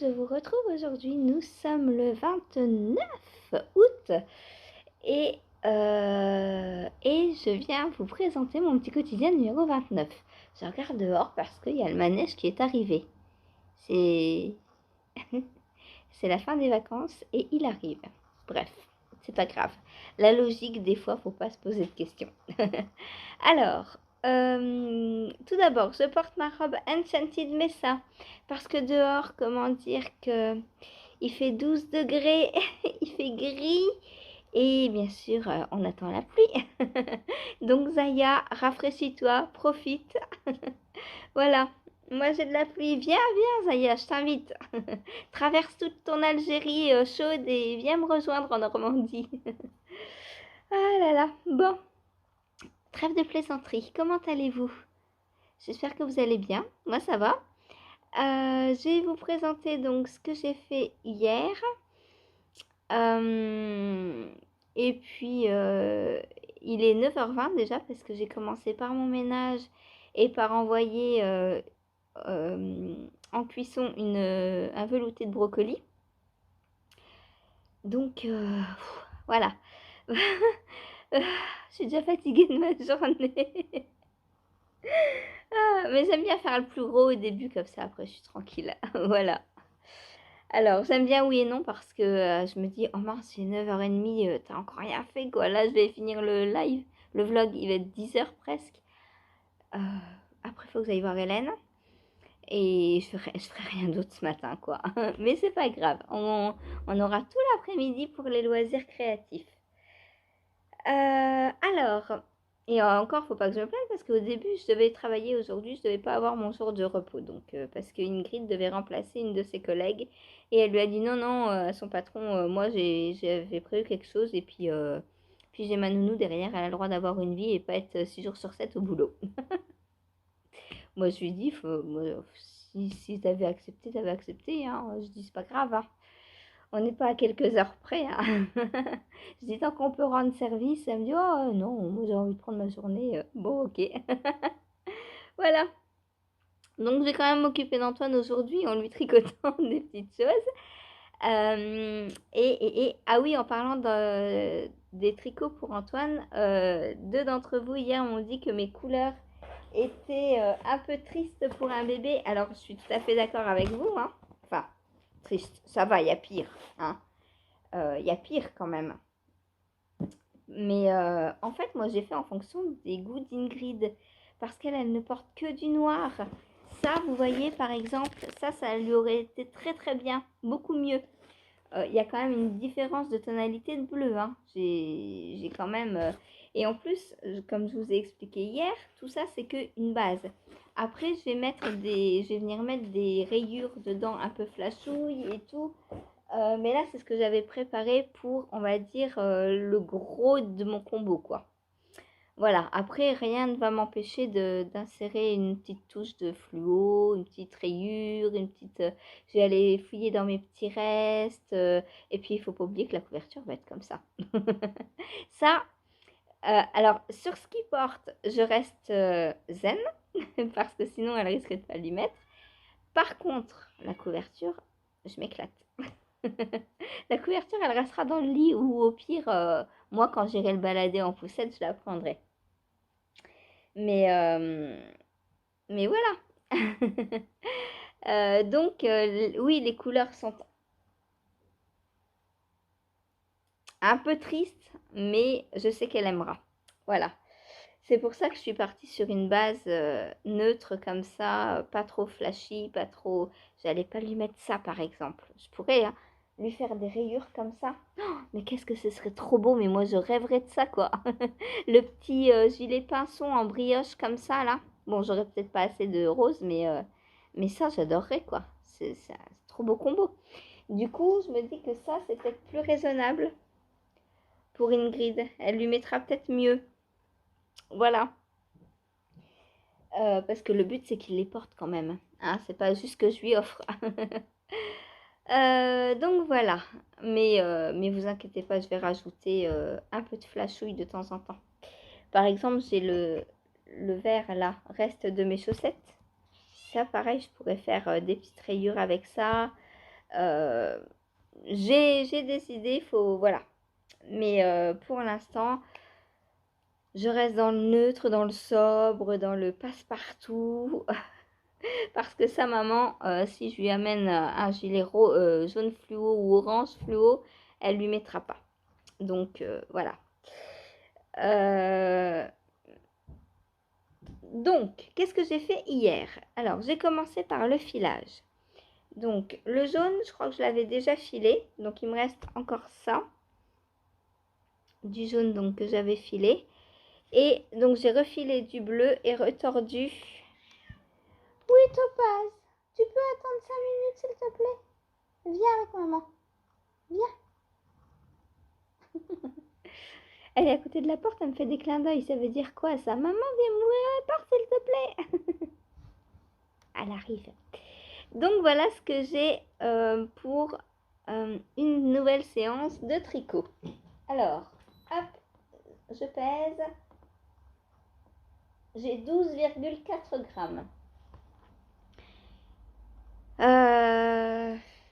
je vous retrouve aujourd'hui. Nous sommes le 29 août et je viens vous présenter mon petit quotidien numéro 29. Je regarde dehors parce qu'il y a le manège qui est arrivé. C'est c'est la fin des vacances et il arrive. Bref, c'est pas grave. La logique, des fois, faut pas se poser de questions. Alors, tout d'abord, je porte ma robe Enchanted Mesa parce que dehors, comment dire que il fait 12 degrés, il fait gris et bien sûr, on attend la pluie. Donc Zaya, rafraîchis-toi, profite. Voilà, moi j'ai de la pluie. Viens, viens Zaya, je t'invite. Traverse toute ton Algérie chaude et viens me rejoindre en Normandie. Ah là là, bon. Trêve de plaisanterie, comment allez-vous? J'espère que vous allez bien, moi ça va. Je vais vous présenter donc ce que j'ai fait hier. Et puis, il est 9h20 déjà parce que j'ai commencé par mon ménage et par envoyer en cuisson un velouté de brocoli. Donc, voilà. Je suis déjà fatiguée de ma journée. Mais j'aime bien faire le plus gros au début, comme ça, après, je suis tranquille. Voilà. Alors, j'aime bien oui et non parce que je me dis, oh mince, c'est 9h30, t'as encore rien fait, quoi. Là, je vais finir le live, le vlog, il va être 10h presque. Après, il faut que j'aille voir Hélène. Et je ferai rien d'autre ce matin, quoi. Mais c'est pas grave. On aura tout l'après-midi pour les loisirs créatifs. Alors, et encore, faut pas que je me plaigne parce qu'au début, je devais travailler aujourd'hui, je devais pas avoir mon jour de repos. Donc, parce qu'Ingrid devait remplacer une de ses collègues et elle lui a dit non, non, à son patron, moi j'avais prévu quelque chose et puis j'ai ma nounou derrière, elle a le droit d'avoir une vie et pas être 6 jours sur 7 au boulot. Moi, je lui ai dit, moi, si t'avais accepté, t'avais accepté. Hein. Je dis, c'est pas grave. Hein. On n'est pas à quelques heures près. Hein. Je dis, tant qu'on peut rendre service, elle me dit, oh non, moi j'ai envie de prendre ma journée. Bon, ok. Voilà. Donc, je vais quand même m'occuper d'Antoine aujourd'hui en lui tricotant des petites choses. Ah oui, en parlant des tricots pour Antoine, deux d'entre vous hier m'ont dit que mes couleurs étaient un peu tristes pour un bébé. Alors, je suis tout à fait d'accord avec vous. Hein. Enfin, triste, ça va, il y a pire. Hein. Il y a pire quand même. Mais en fait, moi, j'ai fait en fonction des goûts d'Ingrid. Parce qu'elle, elle ne porte que du noir. Ça, vous voyez, par exemple, ça lui aurait été très très bien. Beaucoup mieux. Il y a quand même une différence de tonalité de bleu. Hein. J'ai quand même... Et en plus, comme je vous ai expliqué hier, tout ça, c'est qu'une base. Après, je vais venir mettre des rayures dedans un peu flashouille et tout. Mais là, c'est ce que j'avais préparé pour, on va dire, le gros de mon combo, quoi. Voilà, après, rien ne va m'empêcher d'insérer une petite touche de fluo, une petite rayure, je vais aller fouiller dans mes petits restes. Et puis, il ne faut pas oublier que la couverture va être comme ça. Ça, alors, sur ce qu'il porte, je reste zen, parce que sinon, elle risque de pas l'y mettre. Par contre, la couverture, je m'éclate. La couverture, elle restera dans le lit ou au pire, moi, quand j'irai le balader en poussette, je la prendrai. Mais voilà. Donc, oui, les couleurs sont un peu tristes, mais je sais qu'elle aimera. Voilà. C'est pour ça que je suis partie sur une base neutre comme ça, pas trop flashy, pas trop... J'allais pas lui mettre ça, par exemple. Je pourrais lui faire des rayures comme ça. Oh, mais qu'est-ce que ce serait trop beau, mais moi, je rêverais de ça, quoi. Le petit gilet pinson en brioche comme ça, là. Bon, j'aurais peut-être pas assez de rose, mais ça, j'adorerais, quoi. C'est trop beau combo. Du coup, je me dis que ça, c'est peut-être plus raisonnable pour Ingrid. Elle lui mettra peut-être mieux. Voilà. Parce que le but, c'est qu'il les porte quand même. Hein, c'est pas juste que je lui offre. Donc voilà. Mais vous inquiétez pas, je vais rajouter un peu de flashouille de temps en temps. Par exemple, j'ai le vert là, reste de mes chaussettes. Ça, pareil, je pourrais faire des petites rayures avec ça. J'ai des idées, faut, voilà. Mais pour l'instant, je reste dans le neutre, dans le sobre, dans le passe-partout. Parce que sa maman, si je lui amène un gilet jaune fluo ou orange fluo, elle lui mettra pas. Donc voilà. Donc, qu'est-ce que j'ai fait hier? Alors, j'ai commencé par le filage. Donc, le jaune, je crois que je l'avais déjà filé. Donc, il me reste encore ça. Du jaune donc que j'avais filé. Et donc, j'ai refilé du bleu et retordu. Oui, Topaz, tu peux attendre 5 minutes, s'il te plaît? Viens avec maman. Viens. Elle est à côté de la porte, elle me fait des clins d'œil. Ça veut dire quoi ça? Maman, viens m'ouvrir la porte, s'il te plaît. Elle arrive. Donc, voilà ce que j'ai pour une nouvelle séance de tricot. Alors, hop, je pèse. J'ai 12,4 grammes.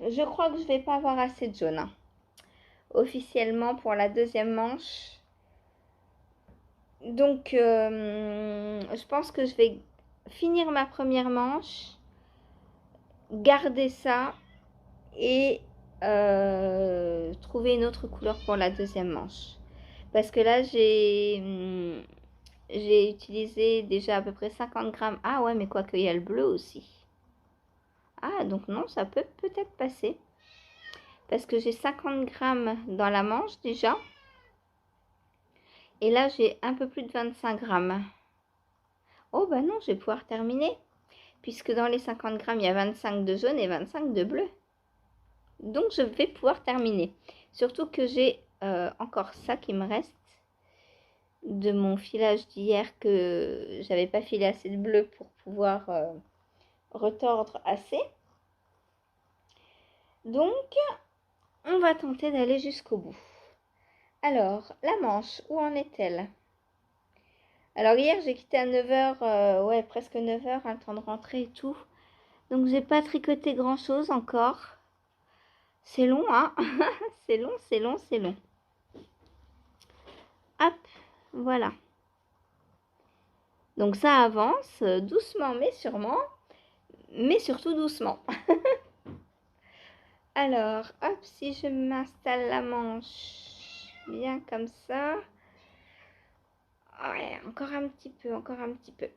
Je crois que je vais pas avoir assez de jaune. Hein. Officiellement pour la deuxième manche. Donc, je pense que je vais finir ma première manche, garder ça et trouver une autre couleur pour la deuxième manche. Parce que là, j'ai utilisé déjà à peu près 50 grammes. Ah ouais, mais quoi qu'il y a le bleu aussi. Ah, donc non, ça peut peut-être passer. Parce que j'ai 50 grammes dans la manche déjà. Et là, j'ai un peu plus de 25 grammes. Oh, bah non, je vais pouvoir terminer. Puisque dans les 50 grammes, il y a 25 de jaune et 25 de bleu. Donc, je vais pouvoir terminer. Surtout que j'ai encore ça qui me reste de mon filage d'hier que j'avais pas filé assez de bleu pour pouvoir retordre assez. Donc, on va tenter d'aller jusqu'au bout. Alors, la manche, où en est-elle? Alors, hier, j'ai quitté à 9h, ouais, presque 9h, le temps de rentrer et tout. Donc, j'ai pas tricoté grand-chose encore. C'est long, hein? C'est long, c'est long, c'est long. Hop, voilà. Donc, ça avance doucement, mais sûrement. Mais surtout doucement. Alors, hop, si je m'installe la manche bien comme ça. Ouais, encore un petit peu, encore un petit peu.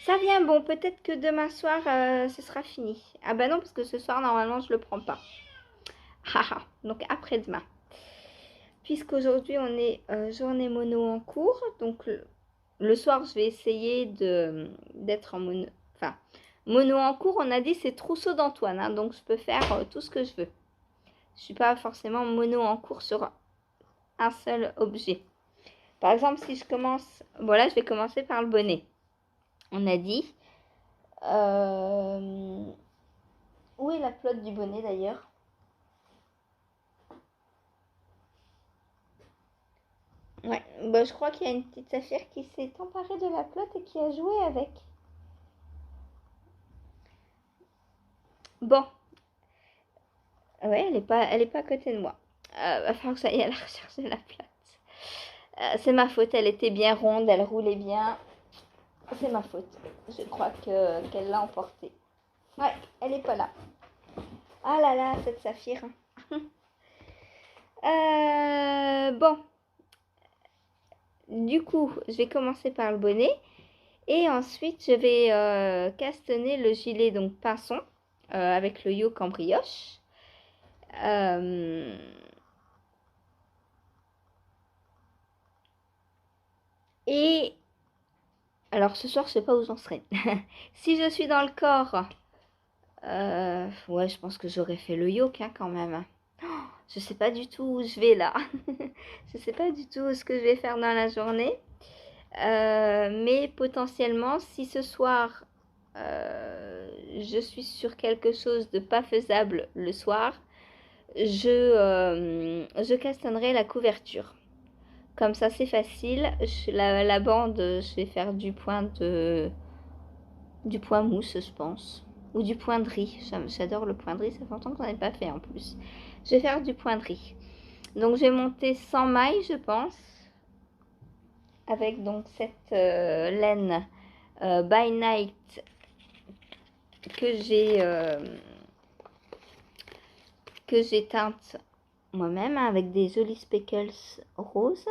Ça vient bon, peut-être que demain soir, ce sera fini. Ah bah non, parce que ce soir, normalement, je le prends pas. Haha, donc après-demain. Puisqu'aujourd'hui, on est journée mono en cours. Donc, le soir, je vais essayer d'être en mono. Enfin, mono en cours, on a dit, c'est trousseau d'Antoine. Hein, donc, je peux faire tout ce que je veux. Je suis pas forcément mono en cours sur un seul objet. Par exemple, si je commence... Bon, là, je vais commencer par le bonnet. On a dit... Où est la pelote du bonnet, d'ailleurs? Ouais, bah, je crois qu'il y a une petite saphir qui s'est emparée de la pelote et qui a joué avec. Bon. Ouais, elle est pas à côté de moi. Va falloir que j'aille à la recherche de la pelote. C'est ma faute, elle était bien ronde, elle roulait bien. C'est ma faute. Je crois qu'elle l'a emportée. Ouais, elle est pas là. Ah là là, cette saphir. Bon. Du coup, je vais commencer par le bonnet. Et ensuite, je vais castanner le gilet, donc pinson, avec le yoke en brioche. Et alors, ce soir, je sais pas où j'en serai. Si je suis dans le corps, ouais, je pense que j'aurais fait le yoke hein, quand même. Je sais pas du tout où je vais là. Je sais pas du tout ce que je vais faire dans la journée. Mais potentiellement, si ce soir, je suis sur quelque chose de pas faisable le soir, je castannerai la couverture. Comme ça, c'est facile. La bande, je vais faire du point mousse, je pense. ou du point de riz. J'adore le point de riz, ça fait longtemps que j'en ai pas fait en plus. Je vais faire du point de riz. Donc je vais monter 100 mailles, je pense, avec donc cette laine by night que j'ai teinte moi-même avec des jolis speckles roses.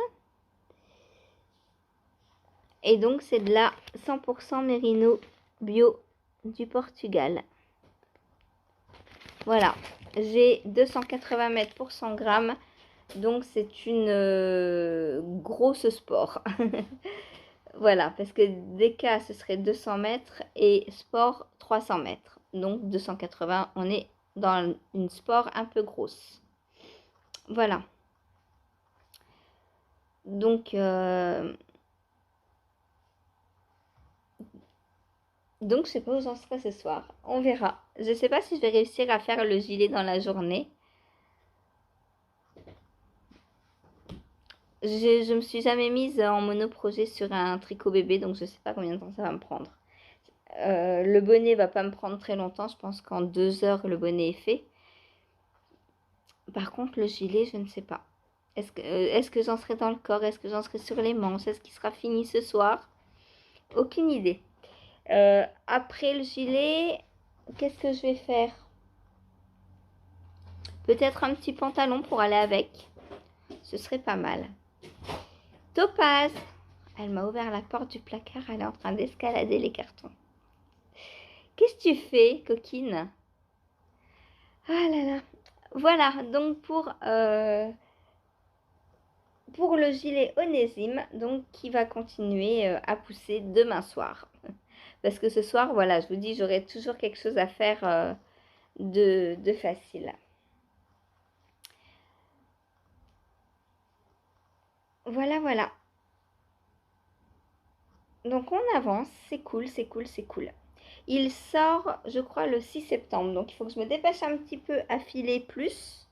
Et donc c'est de la 100% Merino bio du Portugal. Voilà, j'ai 280 mètres pour 100 grammes, donc c'est une grosse sport. Voilà, parce que DK ce serait 200 mètres et sport 300 mètres. Donc 280, on est dans une sport un peu grosse. Voilà. Donc je sais pas où j'en serai ce soir. On verra. Je sais pas si je vais réussir à faire le gilet dans la journée. Je me suis jamais mise en monoprojet sur un tricot bébé, donc je sais pas combien de temps ça va me prendre. Le bonnet va pas me prendre très longtemps. Je pense qu'en 2 heures, le bonnet est fait. Par contre, le gilet, je ne sais pas. Est-ce que j'en serai dans le corps? Est-ce que j'en serai sur les manches? Est-ce qu'il sera fini ce soir? Aucune idée. Après le gilet, qu'est-ce que je vais faire? Peut-être un petit pantalon pour aller avec. Ce serait pas mal. Topaz, elle m'a ouvert la porte du placard. Elle est en train d'escalader les cartons. Qu'est-ce que tu fais, coquine? Ah là là. Voilà, donc pour le gilet Onésime, donc qui va continuer à pousser demain soir. Parce que ce soir, voilà, je vous dis, j'aurai toujours quelque chose à faire de facile. Voilà, voilà. Donc on avance, c'est cool, c'est cool, c'est cool. Il sort, je crois, le 6 septembre. Donc il faut que je me dépêche un petit peu à filer plus.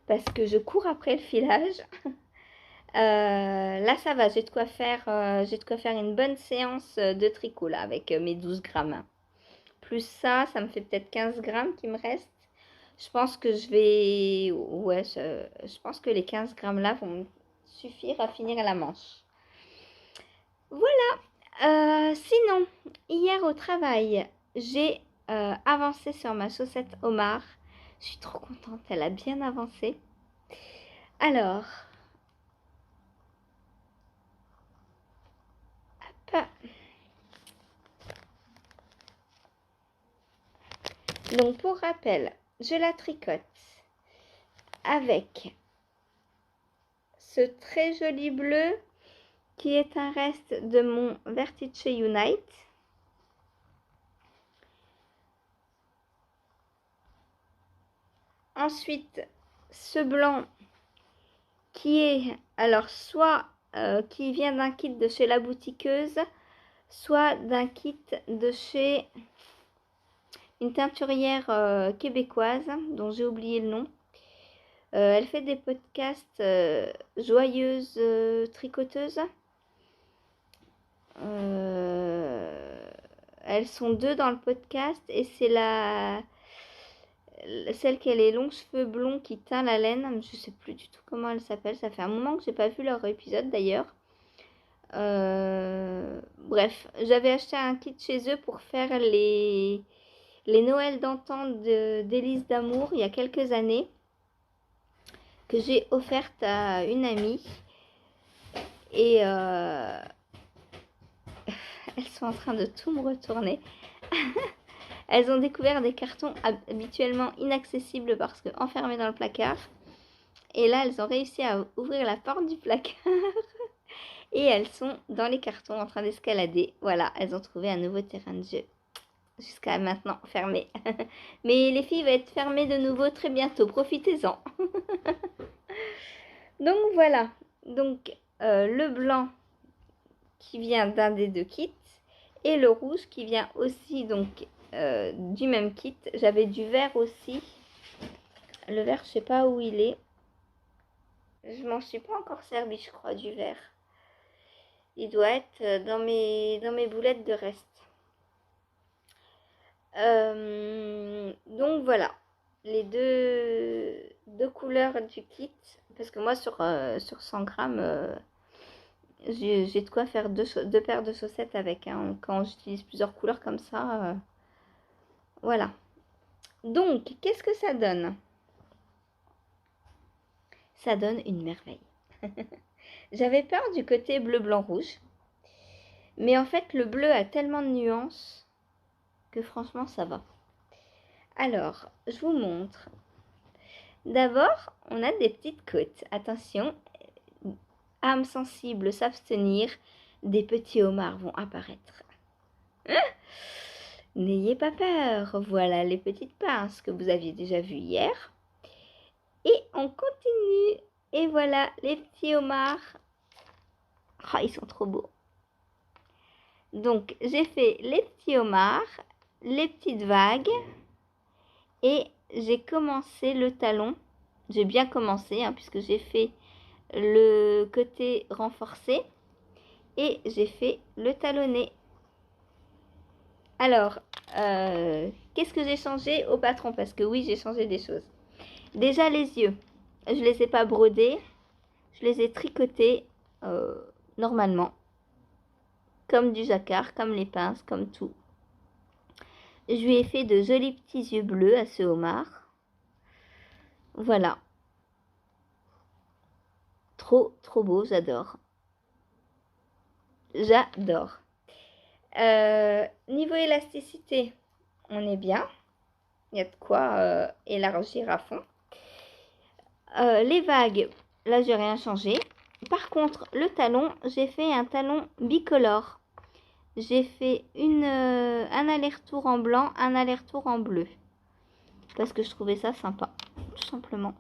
Parce que je cours après le filage. Là, ça va, j'ai de quoi faire une bonne séance de tricot là, avec mes 12 grammes. Plus ça me fait peut-être 15 grammes qui me reste. Je pense que je vais... Ouais, je pense que les 15 grammes là vont me suffire à finir la manche. Voilà. Sinon, hier au travail, j'ai avancé sur ma chaussette Omar. Je suis trop contente, elle a bien avancé. Alors... Hop. Donc pour rappel, je la tricote avec ce très joli bleu qui est un reste de mon Vertice Unite. Ensuite, ce blanc qui est alors soit qui vient d'un kit de chez La Boutiqueuse, soit d'un kit de chez une teinturière québécoise dont j'ai oublié le nom. Elle fait des podcasts joyeuses tricoteuses. Elles sont 2 dans le podcast et c'est celle qui a les longs cheveux blonds qui teint la laine. Je sais plus du tout comment elle s'appelle. Ça fait un moment que j'ai pas vu leur épisode d'ailleurs. Bref, j'avais acheté un kit chez eux pour faire les Noëls d'antan d'Élise d'amour il y a quelques années, que j'ai offerte à une amie. Et elles sont en train de tout me retourner. Elles ont découvert des cartons habituellement inaccessibles parce que enfermés dans le placard. Et là, elles ont réussi à ouvrir la porte du placard. Et elles sont dans les cartons en train d'escalader. Voilà, elles ont trouvé un nouveau terrain de jeu. Jusqu'à maintenant fermé. Mais les filles vont être fermées de nouveau très bientôt. Profitez-en. Donc voilà. Donc le blanc qui vient d'un des 2 kits. Et le rouge qui vient aussi donc du même kit. J'avais du vert aussi. Le vert, je sais pas où il est. Je m'en suis pas encore servi, je crois, du vert. Il doit être dans mes boulettes de reste. Donc voilà, les deux couleurs du kit. Parce que moi, sur 100 grammes, j'ai de quoi faire deux paires de chaussettes avec. Hein. Quand j'utilise plusieurs couleurs comme ça, voilà. Donc, qu'est-ce que ça donne? Ça donne une merveille. J'avais peur du côté bleu, blanc, rouge. Mais en fait, le bleu a tellement de nuances que franchement, ça va. Alors, je vous montre. D'abord, on a des petites côtes. Attention, âmes sensibles s'abstenir, des petits homards vont apparaître. N'ayez pas peur, voilà les petites pinces que vous aviez déjà vues hier. Et on continue. Et voilà les petits homards. Oh, ils sont trop beaux. Donc, j'ai fait les petits homards, les petites vagues. Et j'ai commencé le talon. J'ai bien commencé, hein, puisque j'ai fait le côté renforcé. Et j'ai fait le talonné. Alors, qu'est-ce que j'ai changé au patron? Parce que oui, j'ai changé des choses. Déjà, les yeux. Je ne les ai pas brodés. Je les ai tricotés normalement. Comme du jacquard, comme les pinces, comme tout. Je lui ai fait de jolis petits yeux bleus à ce homard. Voilà. Trop, trop beau, j'adore. J'adore. Niveau élasticité, on est bien. Il y a de quoi élargir à fond. Les vagues, là, j'ai rien changé. Par contre, le talon, j'ai fait un talon bicolore. J'ai fait un aller-retour en blanc, un aller-retour en bleu. Parce que je trouvais ça sympa, tout simplement.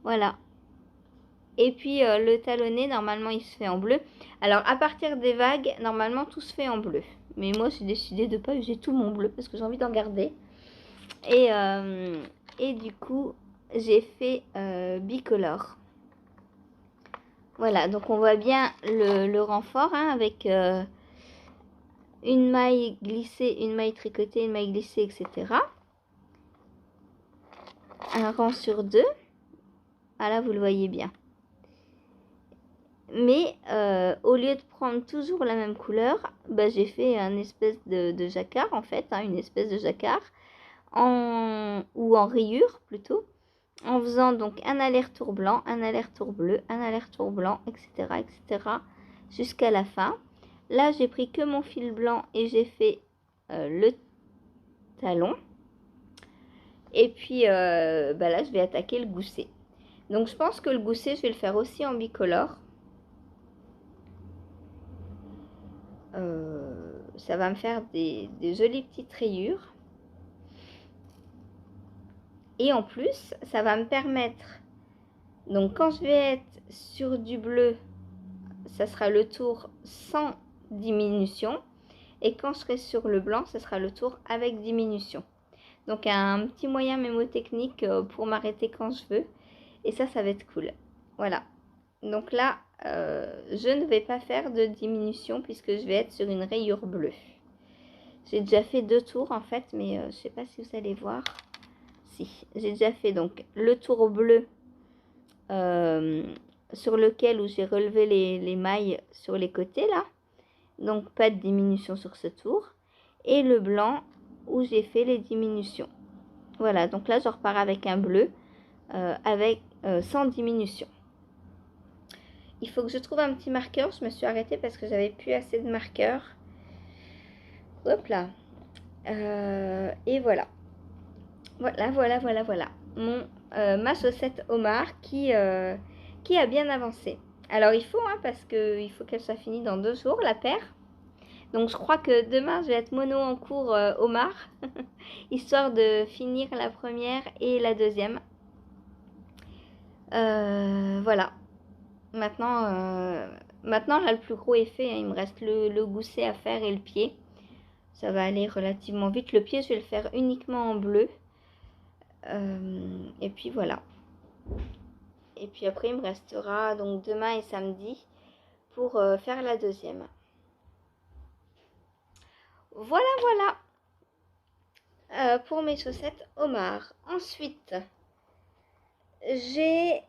Voilà. Et puis, le talonné, normalement, il se fait en bleu. Alors, à partir des vagues, normalement, tout se fait en bleu. Mais moi, j'ai décidé de ne pas user tout mon bleu parce que j'ai envie d'en garder. Et du coup, j'ai fait bicolore. Voilà, donc on voit bien le renfort hein, avec une maille glissée, une maille tricotée, une maille glissée, etc. Un rang sur deux. Ah là, vous le voyez bien. Mais au lieu de prendre toujours la même couleur, bah, j'ai fait un espèce de jacquard en fait, hein, une espèce de jacquard ou en rayure plutôt, en faisant donc un aller-retour blanc, un aller-retour bleu, un aller-retour blanc, etc., etc., jusqu'à la fin. Là, j'ai pris que mon fil blanc et j'ai fait le talon. Et puis bah là, je vais attaquer le gousset. Donc, je pense que le gousset, je vais le faire aussi en bicolore. Ça va me faire des jolies petites rayures. Et en plus, ça va me permettre, donc quand je vais être sur du bleu, ça sera le tour sans diminution. Et quand je serai sur le blanc, ça sera le tour avec diminution. Donc un petit moyen mémotechnique pour m'arrêter quand je veux. Et ça va être cool. Voilà. Donc là, je ne vais pas faire de diminution puisque je vais être sur une rayure bleue. J'ai déjà fait 2 tours en fait, mais je ne sais pas si vous allez voir. Si, j'ai déjà fait donc le tour bleu sur lequel où j'ai relevé les mailles sur les côtés là. Donc pas de diminution sur ce tour. Et le blanc où j'ai fait les diminutions. Voilà, donc là je repars avec un bleu sans diminution. Il faut que je trouve un petit marqueur. Je me suis arrêtée parce que j'avais plus assez de marqueurs. Hop là. Et voilà. Voilà. Ma chaussette homard qui a bien avancé. Alors il faut, hein, parce qu'il faut qu'elle soit finie dans 2 jours, la paire. Donc je crois que demain je vais être mono en cours homard, histoire de finir la première et la deuxième. Voilà. Maintenant là le plus gros est fait, hein. Il me reste le gousset à faire et le pied. Ça va aller relativement vite. Le pied je vais le faire uniquement en bleu. Et puis voilà. Et puis après il me restera donc demain et samedi pour faire la deuxième. Voilà. pour mes chaussettes homard. Ensuite, j'ai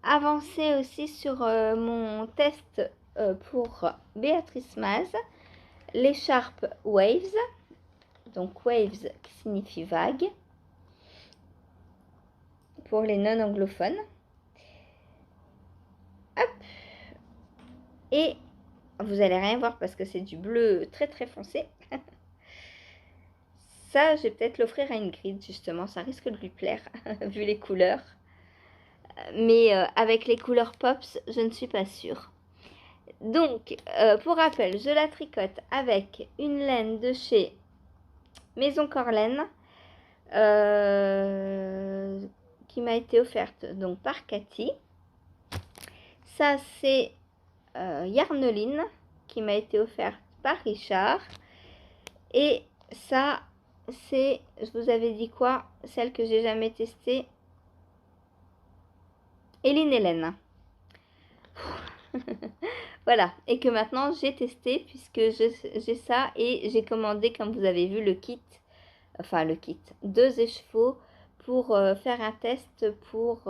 avancé aussi sur mon test pour Béatrice Maz, l'écharpe Waves. Donc Waves qui signifie vague pour les non-anglophones. Hop. Et vous allez rien voir parce que c'est du bleu très très foncé. Ça, je vais peut-être l'offrir à Ingrid justement, ça risque de lui plaire vu les couleurs. Mais avec les couleurs Pops, je ne suis pas sûre. Donc, pour rappel, je la tricote avec une laine de chez Maison Corlaine qui m'a été offerte donc par Cathy. Ça, c'est Yarneline qui m'a été offerte par Richard. Et ça, c'est, je vous avais dit quoi, celle que j'ai jamais testée, Eline Hélène. Voilà, et que maintenant j'ai testé puisque j'ai ça et j'ai commandé, comme vous avez vu, le kit, enfin le kit, 2 écheveaux pour faire un test pour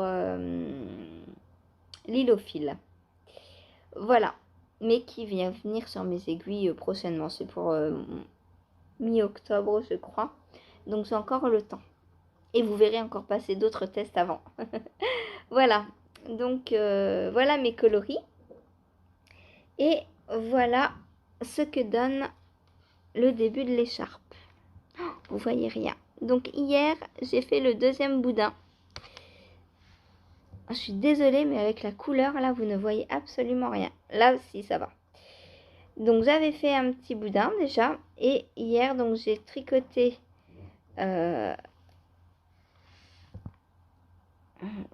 l'hylophiles. Voilà, mais qui vient venir sur mes aiguilles prochainement, c'est pour mi-octobre je crois, donc j'ai encore le temps. Et vous verrez encore passer d'autres tests avant. Voilà, donc voilà mes coloris. Et voilà ce que donne le début de l'écharpe. Vous voyez rien. Donc hier, j'ai fait le deuxième boudin. Je suis désolée, mais avec la couleur, là, vous ne voyez absolument rien. Là aussi, ça va. Donc j'avais fait un petit boudin déjà. Et hier, donc j'ai tricoté...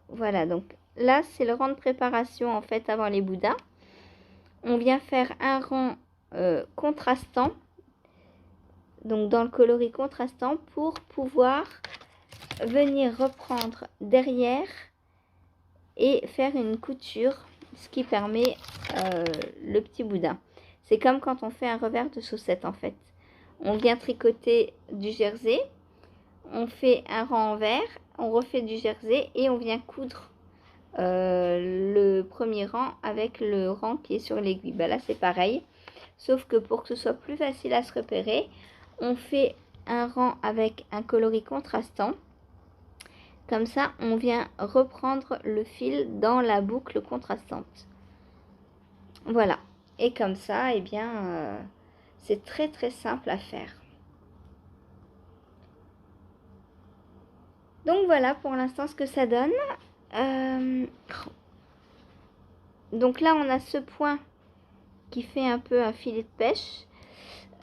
voilà, donc là, c'est le rang de préparation, en fait, avant les boudins. On vient faire un rang contrastant. Donc dans le coloris contrastant pour pouvoir venir reprendre derrière et faire une couture, ce qui permet le petit boudin. C'est comme quand on fait un revers de chaussette en fait. On vient tricoter du jersey, on fait un rang envers, on refait du jersey et on vient coudre le premier rang avec le rang qui est sur l'aiguille. Ben là c'est pareil, sauf que pour que ce soit plus facile à se repérer, on fait un rang avec un coloris contrastant. Comme ça, on vient reprendre le fil dans la boucle contrastante. Voilà. Et comme ça, eh bien, c'est très très simple à faire. Donc voilà pour l'instant ce que ça donne. Donc là, on a ce point qui fait un peu un filet de pêche.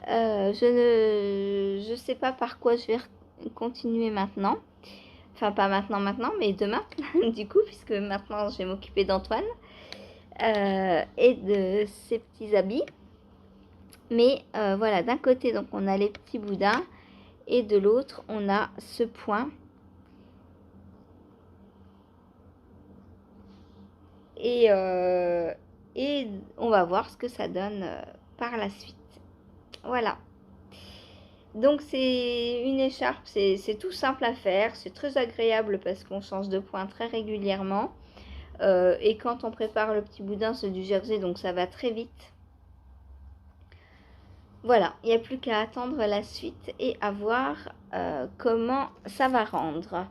Je ne sais pas par quoi je vais continuer maintenant. Enfin, pas maintenant, mais demain, du coup, puisque maintenant, je vais m'occuper d'Antoine et de ses petits habits. Mais voilà, d'un côté, donc, on a les petits boudins et de l'autre, on a ce point. Et on va voir ce que ça donne par la suite. Voilà. Donc c'est une écharpe, c'est tout simple à faire, c'est très agréable parce qu'on change de point très régulièrement. Et quand on prépare le petit boudin, c'est du jersey, donc ça va très vite. Voilà, il n'y a plus qu'à attendre la suite et à voir comment ça va rendre.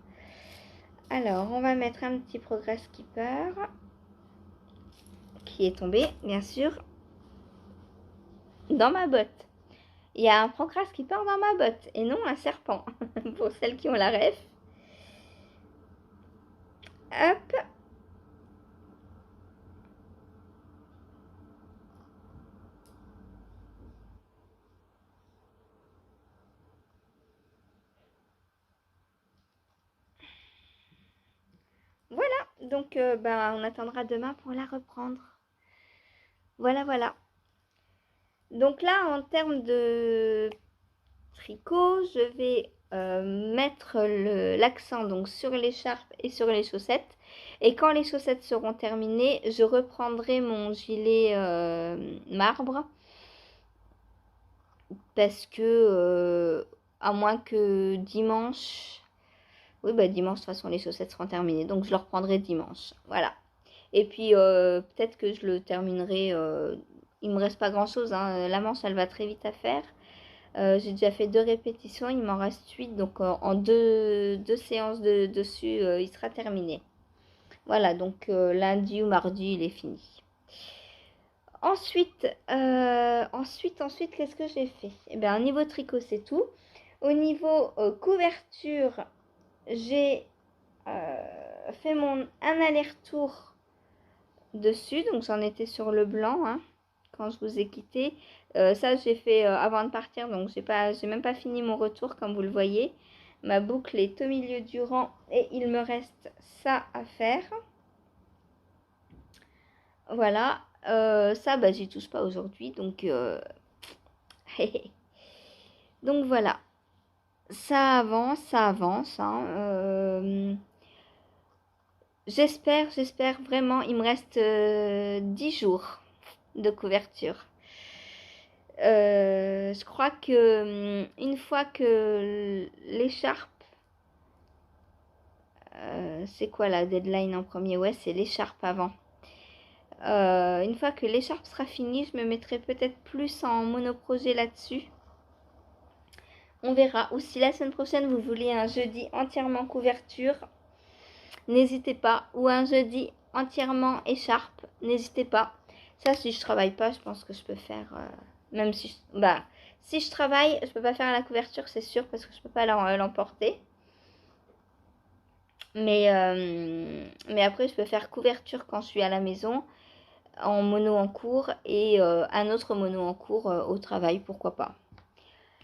Alors, on va mettre un petit progress skipper qui est tombé, bien sûr, dans ma botte. Il y a un progress skipper dans ma botte et non un serpent, pour celles qui ont la ref. Hop. Voilà, donc on attendra demain pour la reprendre. Voilà, voilà. Donc là, en termes de tricot, je vais mettre l'accent donc sur l'écharpe et sur les chaussettes. Et quand les chaussettes seront terminées, je reprendrai mon gilet marbre. Parce que à moins que dimanche. Oui, bah dimanche, de toute façon, les chaussettes seront terminées. Donc, je le reprendrai dimanche. Voilà. Et puis, peut-être que je le terminerai. Il me reste pas grand-chose, hein. La manche, elle va très vite à faire. J'ai déjà fait 2 répétitions. Il m'en reste 8. Donc, en deux séances dessus, il sera terminé. Voilà. Donc, lundi ou mardi, il est fini. Ensuite, qu'est-ce que j'ai fait? Eh bien, au niveau tricot, c'est tout. Au niveau couverture, j'ai fait un aller-retour dessus. Donc, j'en étais sur le blanc, hein, quand je vous ai quitté. Ça, j'ai fait avant de partir. Donc, j'ai même pas fini mon retour, comme vous le voyez. Ma boucle est au milieu du rang et il me reste ça à faire. Voilà. Ça, bah, j'y touche pas aujourd'hui. Donc, donc voilà. Ça avance. Hein. J'espère vraiment. Il me reste 10 jours de couverture. Je crois que une fois que l'écharpe, c'est quoi la deadline en premier? Ouais, c'est l'écharpe avant. Une fois que l'écharpe sera finie, je me mettrai peut-être plus en monoprojet là-dessus. On verra. Ou si la semaine prochaine vous voulez un jeudi entièrement couverture, n'hésitez pas. Ou un jeudi entièrement écharpe, n'hésitez pas. Ça, si je travaille pas, je pense que je peux faire. Même si si je travaille, je peux pas faire la couverture, c'est sûr, parce que je peux pas l'emporter. Mais après, je peux faire couverture quand je suis à la maison, en mono en cours, et un autre mono en cours au travail, pourquoi pas.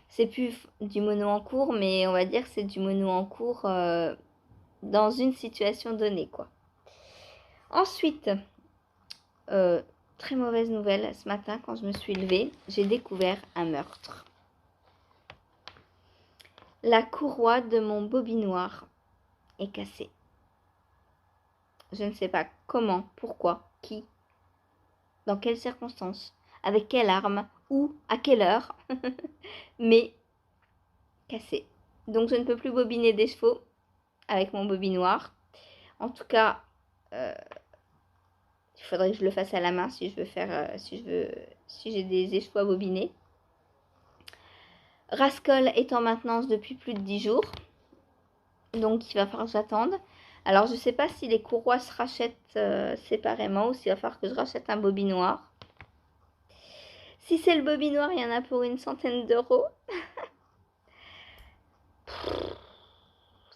C'est plus du mono en cours, mais on va dire que c'est du mono en cours dans une situation donnée, quoi. Ensuite, très mauvaise nouvelle, ce matin, quand je me suis levée, j'ai découvert un meurtre. La courroie de mon bobinoir est cassée. Je ne sais pas comment, pourquoi, qui, dans quelles circonstances, avec quelle arme, où, à quelle heure, mais cassée. Donc je ne peux plus bobiner des chevaux avec mon bobinoir. En tout cas, il faudrait que je le fasse à la main si je veux faire, si j'ai des écheveaux à bobiner. Rascol est en maintenance depuis plus de 10 jours. Donc il va falloir que j'attende. Alors je ne sais pas si les courroies se rachètent séparément ou s'il va falloir que je rachète un bobinoir. Si c'est le bobinoir, il y en a pour une centaine d'euros.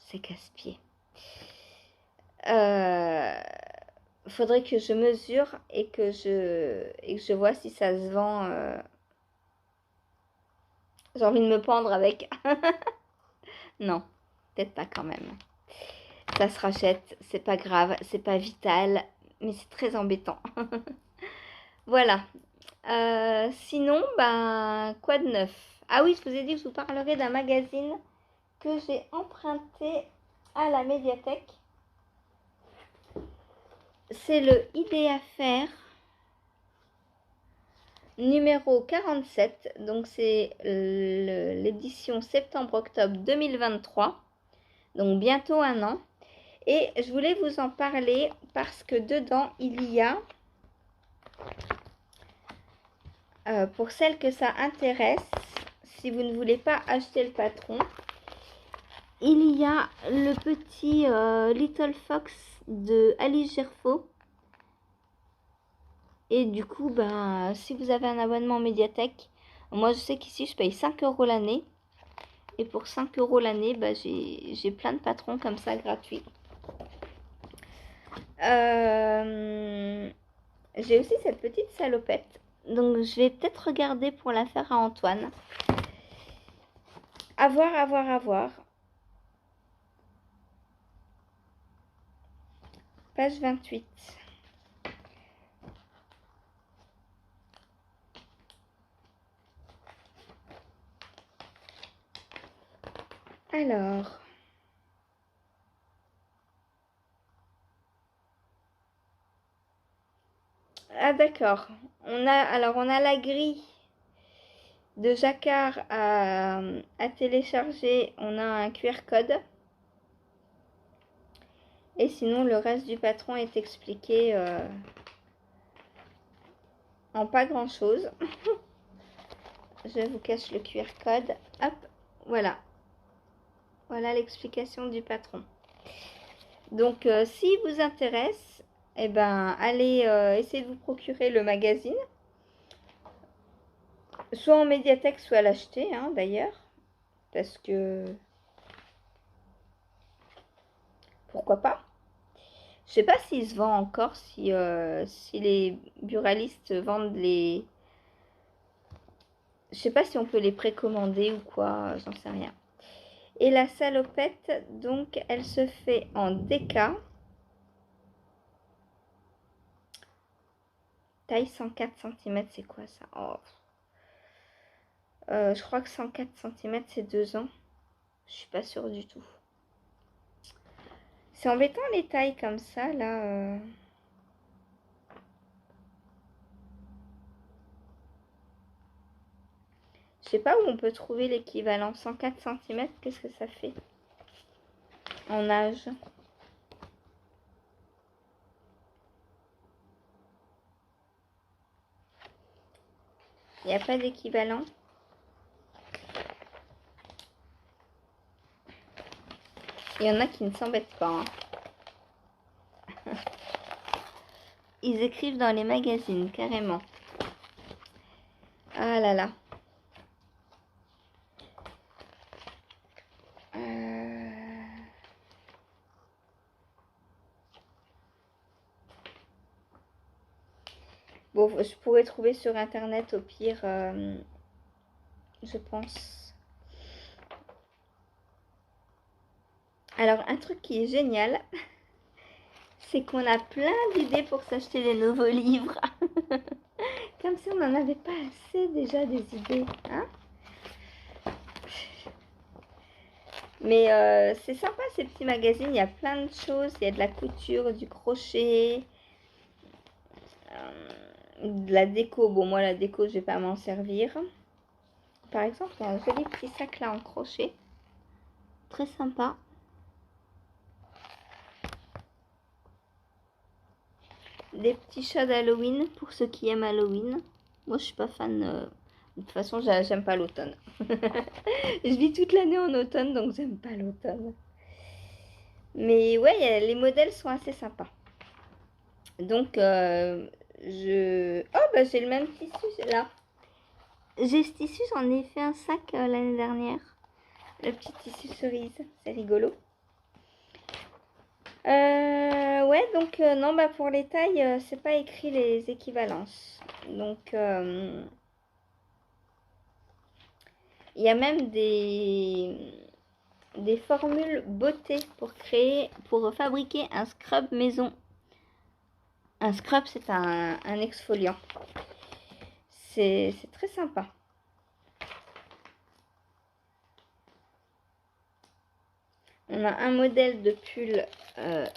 C'est casse-pied. Faudrait que je mesure et que je vois si ça se vend. J'ai envie de me pendre avec. Non, peut-être pas quand même. Ça se rachète, c'est pas grave, c'est pas vital, mais c'est très embêtant. Voilà. Sinon, quoi de neuf? Ah oui, je vous ai dit que je vous parlerai d'un magazine que j'ai emprunté à la médiathèque. C'est le Idée à faire numéro 47. Donc c'est l'édition septembre-octobre 2023. Donc bientôt un an. Et je voulais vous en parler parce que dedans, il y a, pour celles que ça intéresse, si vous ne voulez pas acheter le patron, il y a le petit Little Fox de Alice Gerfaut. Et du coup, si vous avez un abonnement médiathèque, moi je sais qu'ici je paye 5 € l'année. Et pour 5 € l'année, j'ai plein de patrons comme ça gratuits. J'ai aussi cette petite salopette. Donc je vais peut-être regarder pour la faire à Antoine. À voir. Page 28. Alors. Ah d'accord. On a la grille De jacquard à télécharger, on a un QR code. Et sinon, le reste du patron est expliqué en pas grand chose. Je vous cache le QR code. Hop, voilà. Voilà l'explication du patron. Donc, si vous intéresse, eh ben, allez essayer de vous procurer le magazine. Soit en médiathèque, soit à l'acheter, hein, d'ailleurs. Parce que... Pourquoi pas? Je sais pas s'il se vend encore, si les buralistes vendent les... Je sais pas si on peut les précommander ou quoi, j'en sais rien. Et la salopette, donc, elle se fait en DK. Taille 104 cm, c'est quoi ça? Oh. Je crois que 104 cm, c'est 2 ans. Je suis pas sûre du tout. C'est embêtant les tailles comme ça, là. Je sais pas où on peut trouver l'équivalent. 104 cm, qu'est-ce que ça fait en âge? Il n'y a pas d'équivalent. Il y en a qui ne s'embêtent pas. Hein. Ils écrivent dans les magazines, carrément. Ah là là. Bon, je pourrais trouver sur internet au pire, je pense. Alors, un truc qui est génial, c'est qu'on a plein d'idées pour s'acheter des nouveaux livres. Comme si on n'en avait pas assez déjà des idées. Hein? Mais c'est sympa ces petits magazines, il y a plein de choses. Il y a de la couture, du crochet, de la déco. Bon, moi la déco, je vais pas m'en servir. Par exemple, il y a un joli petit sac là en crochet. Très sympa. Des petits chats d'Halloween pour ceux qui aiment Halloween. Moi, je suis pas fan. De toute façon, j'aime pas l'automne. Je vis toute l'année en automne, donc j'aime pas l'automne. Mais ouais, les modèles sont assez sympas. Donc, oh, bah j'ai le même tissu là. J'ai ce tissu, j'en ai fait un sac l'année dernière. Le petit tissu cerise, c'est rigolo. Ouais, donc non, bah pour les tailles, c'est pas écrit les équivalences. Donc, il y a même des formules beauté pour fabriquer un scrub maison. Un scrub, c'est un exfoliant. C'est très sympa. On a un modèle de pull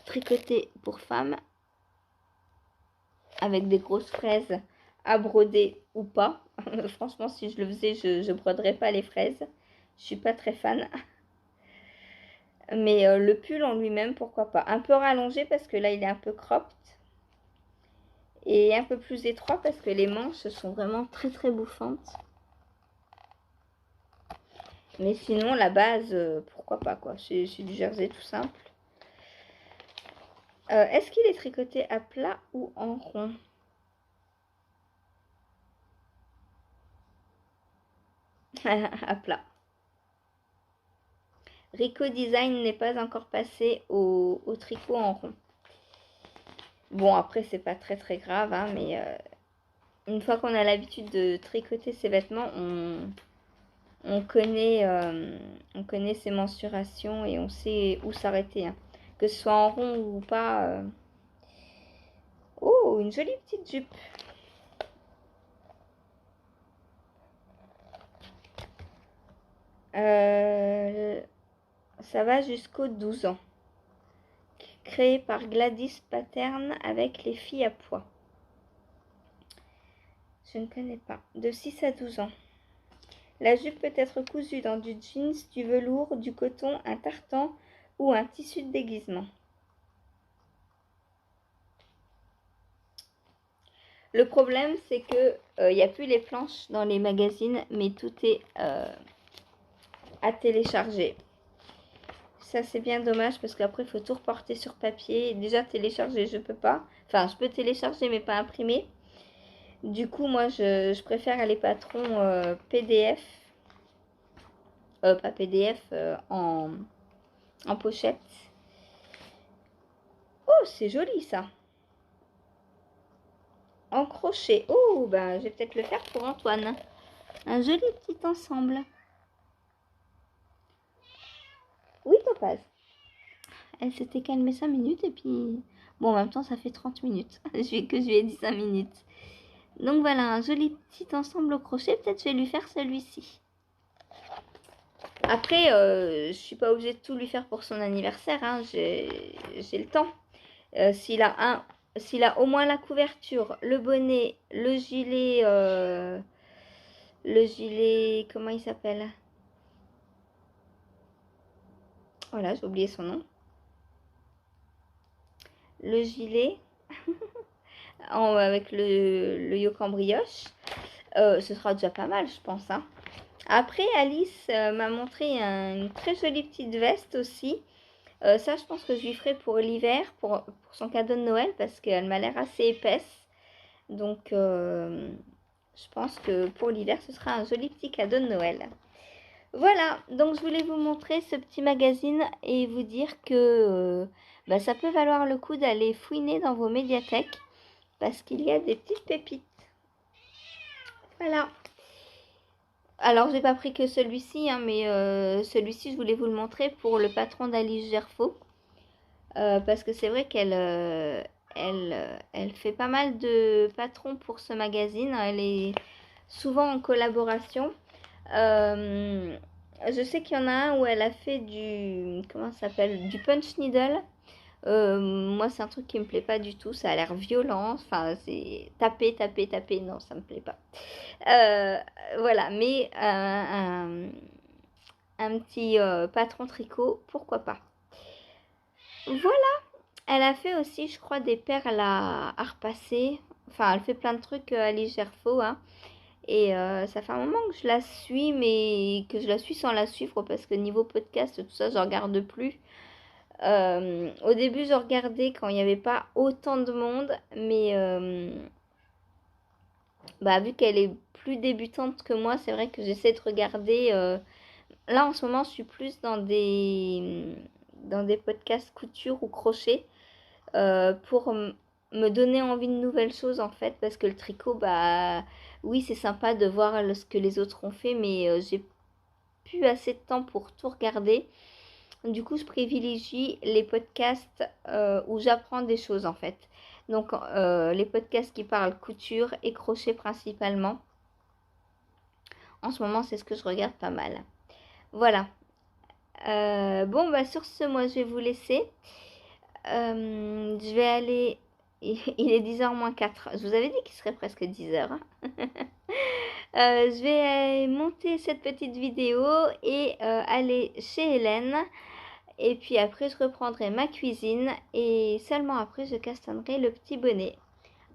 tricoté pour femmes avec des grosses fraises à broder ou pas. Franchement, si je le faisais, je broderais pas les fraises. Je suis pas très fan. Mais le pull en lui-même, pourquoi pas. Un peu rallongé parce que là, il est un peu cropped. Et un peu plus étroit parce que les manches sont vraiment très très bouffantes. Mais sinon, la base, pourquoi pas quoi. C'est du jersey tout simple. Est-ce qu'il est tricoté à plat ou en rond? À plat. Rico Design n'est pas encore passé au tricot en rond. Bon, après, c'est pas très très grave, hein, mais une fois qu'on a l'habitude de tricoter ses vêtements, on connaît ses mensurations et on sait où s'arrêter. Hein. Que ce soit en rond ou pas. Oh, une jolie petite jupe. Ça va jusqu'aux 12 ans. Créé par Gladys Pattern avec les filles à pois. Je ne connais pas. De 6 à 12 ans. La jupe peut être cousue dans du jeans, du velours, du coton, un tartan ou un tissu de déguisement. Le problème, c'est que il n'y a plus les planches dans les magazines, mais tout est à télécharger. Ça, c'est bien dommage parce qu'après, il faut tout reporter sur papier. Déjà, télécharger, je peux pas. Enfin, je peux télécharger, mais pas imprimer. Du coup, moi, je préfère les patrons PDF. Pas PDF, en pochette. Oh, c'est joli, ça. En crochet. Oh, ben, je vais peut-être le faire pour Antoine. Un joli petit ensemble. Oui, Topaz. Elle s'était calmée 5 minutes et puis... Bon, en même temps, ça fait 30 minutes. Je lui ai dit 5 minutes. Donc voilà, un joli petit ensemble au crochet. Peut-être je vais lui faire celui-ci. Après, je suis pas obligée de tout lui faire pour son anniversaire. Hein. J'ai le temps. S'il a au moins la couverture, le bonnet, le gilet, comment il s'appelle? Voilà, j'ai oublié son nom. Le gilet avec le yoke en brioche, ce sera déjà pas mal, je pense. Hein. Après, Alice m'a montré une très jolie petite veste aussi. Ça, je pense que je lui ferai pour l'hiver, pour son cadeau de Noël, parce qu'elle m'a l'air assez épaisse. Donc, je pense que pour l'hiver, ce sera un joli petit cadeau de Noël. Voilà, donc je voulais vous montrer ce petit magazine et vous dire que ça peut valoir le coup d'aller fouiner dans vos médiathèques parce qu'il y a des petites pépites. Voilà. Alors, j'ai pas pris que celui-ci, hein, mais celui-ci, je voulais vous le montrer pour le patron d'Alice Gerfaux. Parce que c'est vrai qu'elle elle fait pas mal de patrons pour ce magazine. Elle est souvent en collaboration. Je sais qu'il y en a un où elle a fait du... Comment ça s'appelle? Du punch needle. Moi, c'est un truc qui me plaît pas du tout. Ça a l'air violent. Enfin, c'est taper, taper, taper. Non, ça me plaît pas. Voilà, mais un petit patron tricot, pourquoi pas. Voilà, elle a fait aussi, je crois, des perles à repasser. Enfin, elle fait plein de trucs, Alice Gerfaux, hein. Et ça fait un moment que je la suis, mais que je la suis sans la suivre parce que niveau podcast, tout ça, je regarde plus. Au début, je regardais quand il n'y avait pas autant de monde, mais vu qu'elle est plus débutante que moi, c'est vrai que j'essaie de regarder. Là, en ce moment, je suis plus dans des podcasts couture ou crochet pour me donner envie de nouvelles choses en fait, parce que le tricot, oui, c'est sympa de voir ce que les autres ont fait, mais j'ai plus assez de temps pour tout regarder. Du coup, je privilégie les podcasts où j'apprends des choses en fait. Donc, les podcasts qui parlent couture et crochet principalement. En ce moment, c'est ce que je regarde pas mal. Voilà. Bon, sur ce, moi, je vais vous laisser. Je vais aller... Il est 10h moins 4. Je vous avais dit qu'il serait presque 10h. Hein. Je vais monter cette petite vidéo et aller chez Hélène. Et puis après, je reprendrai ma cuisine. Et seulement après, je castannerai le petit bonnet.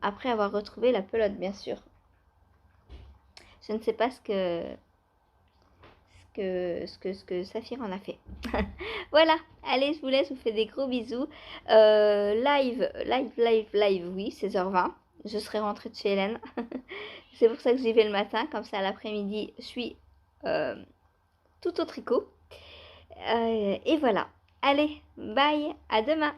Après avoir retrouvé la pelote, bien sûr. Je ne sais pas ce que Saphir en a fait. Voilà, allez, je vous laisse, je vous fais des gros bisous. Live, oui, 16h20. Je serai rentrée de chez Hélène. C'est pour ça que j'y vais le matin, comme ça l'après-midi, je suis tout au tricot. Et voilà. Allez, bye, à demain.